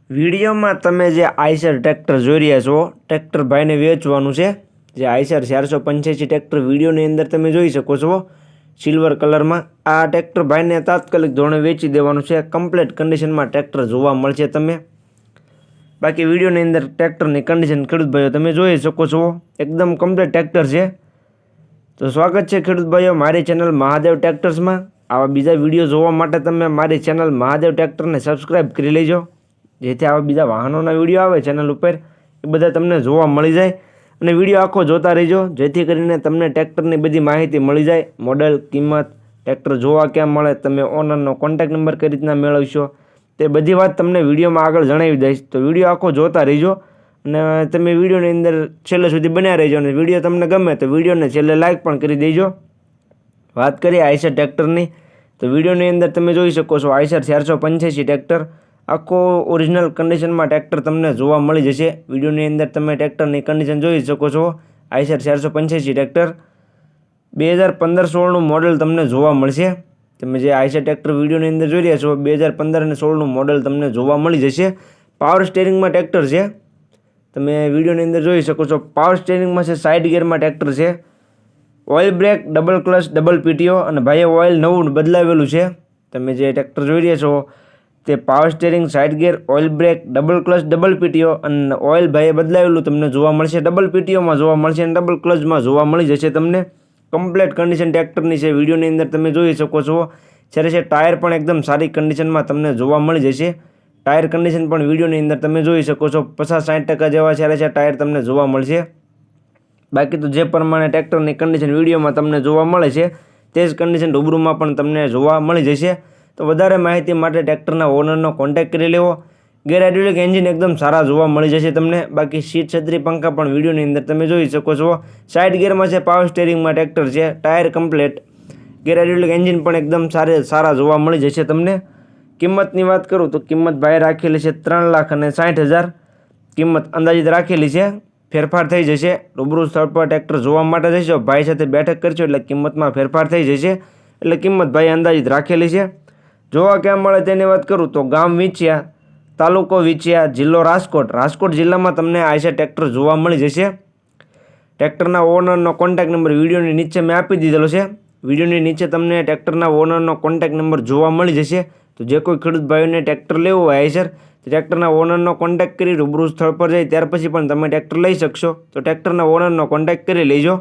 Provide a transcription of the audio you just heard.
વિડીયોમાં તમે જે આઈસર ટ્રેક્ટર જોઈ રહ્યા છો, ટ્રેક્ટર ભાઈને વેચવાનું છે. જે આઈસર 485 ટ્રેક્ટર વિડીયોની અંદર તમે જોઈ શકો છો સિલ્વર કલરમાં. આ ટ્રેક્ટર ભાઈને તાત્કાલિક ધોરણે વેચી દેવાનું છે. કમ્પ્લીટ કન્ડિશનમાં ટ્રેક્ટર જોવા મળશે તમે. બાકી વિડીયોની અંદર ટ્રેક્ટરની કન્ડિશન ખેડૂત ભાઈઓ તમે જોઈ શકો છો, એકદમ કમ્પ્લીટ ટ્રેક્ટર છે. તો સ્વાગત છે ખેડૂત ભાઈઓ મારી ચેનલ મહાદેવ ટ્રેક્ટર્સમાં. આવા બીજા વિડીયો જોવા માટે તમે મારી ચેનલ મહાદેવ ટ્રેક્ટરને સબસ્ક્રાઈબ કરી લેજો, જેથી આવા બીજા વાહનોના વિડીયો આવે ચેનલ ઉપર એ બધા તમને જોવા મળી જાય. અને વિડીયો આખો જોતા રહેજો, જેથી કરીને તમને ટ્રેક્ટરની બધી માહિતી મળી જાય. મોડલ, કિંમત, ટ્રેક્ટર જોવા ક્યાં મળે, તમે ઓનરનો કોન્ટેક્ટ નંબર કઈ રીતના મેળવશો, તે બધી વાત તમને વિડીયોમાં આગળ જણાવી દઈશ. તો વિડીયો આખો જોતા રહેજો અને તમે વિડીયોની અંદર છેલ્લે સુધી બન્યા રહેજો. અને વિડીયો તમને ગમે તો વિડીયોને છેલ્લે લાઇક પણ કરી દેજો. વાત કરીએ આઈસર ટ્રેક્ટરની, તો વિડીયોની અંદર તમે જોઈ શકો છો આઈસર 485 ટ્રેક્ટર આખો ઓરિજિનલ કન્ડિશનમાં ટ્રેક્ટર તમને જોવા મળી જશે. વિડીયોની અંદર તમે ટ્રેક્ટરની કન્ડિશન જોઈ શકો છો. આઈસર 485 ટ્રેક્ટર 2015-16નું મોડલ તમને જોવા મળશે. તમે જે આઈસર ટ્રેક્ટર વિડીયોની અંદર જોઈ રહ્યા છો 2015 અને 16નું મોડલ તમને જોવા મળી જશે. પાવર સ્ટેરિંગમાં ટ્રેક્ટર છે. તમે વિડીયોની અંદર જોઈ શકો છો પાવર સ્ટેરિંગમાં છે, સાઇડ ગિયરમાં ટ્રેક્ટર છે. Oil break, double clutch, double PTO અને ભાઈએ ઓઇલ નવું બદલાવેલું છે. તમે જે ટ્રેક્ટર જોઈ રહ્યા છો તે power steering, side gear, oil break, double clutch, double PTO અને ઓઇલ ભાઈએ બદલાવેલું તમને જોવા મળશે. ડબલ પીટીઓમાં જોવા મળશે અને ડબલ ક્લચમાં જોવા મળી જશે તમને. કમ્પ્લીટ કન્ડિશન ટ્રેક્ટરની છે. વિડીયોની અંદર તમે જોઈ શકો છો. જ્યારે છે ટાયર પણ એકદમ સારી કન્ડિશનમાં તમને જોવા મળી જશે. ટાયર કન્ડિશન પણ વિડીયોની અંદર તમે જોઈ શકો છો 50-60% જેવા જ્યારે છે ટાયર તમને જોવા મળશે. બાકી તો જે પ્રમાણે ટ્રેક્ટરની કન્ડિશન વિડીયોમાં તમને જોવા મળે છે તે જ કન્ડિશન રૂબરૂમાં પણ તમને જોવા મળી જશે. તો વધારે માહિતી માટે ટ્રેક્ટરના ઓનરનો કોન્ટેક્ટ કરી લેવો. ગેર હાઇડ્રોલિક એન્જિન એકદમ સારા જોવા મળી જશે તમને. બાકી સીટ, છત્રી, પંખા પણ વિડીયોની અંદર તમે જોઈ શકો છો. સાઇડ ગિયરમાં છે, પાવર સ્ટેરિંગમાં ટ્રેક્ટર છે, tyre complete. Gear hydraulic engine પણ એકદમ સારા જોવા મળી જશે તમને. કિંમતની વાત કરું તો કિંમત ભાઈ રાખેલી છે 3,60,000 કિંમત અંદાજિત રાખેલી છે. ફેરફાર થઈ જશે. રૂબરૂ સ્થળ પર ટ્રેક્ટર જોવા માટે જશો, ભાઈ સાથે બેઠક કરશો એટલે કિંમતમાં ફેરફાર થઈ જશે. એટલે કિંમત ભાઈ અંદાજિત રાખેલી છે. જોવા ક્યાં મળે તેની વાત કરું તો ગામ વિંછિયા, તાલુકો વિંછિયા, જિલ્લો રાજકોટ. રાજકોટ જિલ્લામાં તમને આઈસર ટ્રેક્ટર જોવા મળી જશે. ટ્રેક્ટરના ઓનરનો કોન્ટેક્ટ નંબર વિડીયોની નીચે મેં આપી દીધેલો છે. વિડીયોની નીચે તમને ટ્રેક્ટરના ઓનરનો કોન્ટેક્ટ નંબર જોવા મળી જશે. તો જે કોઈ ખેડૂત ભાઈઓને ટ્રેક્ટર લેવું હોય આઈસર, ટ્રેક્ટરના ઓનરનો કોન્ટેક્ટ કરી રૂબરૂ સ્થળ પર જાય ત્યાર પછી પણ તમે ટ્રેક્ટર લઈ શકશો. તો ટ્રેક્ટરના ઓનરનો કોન્ટેક્ટ કરી લેજો.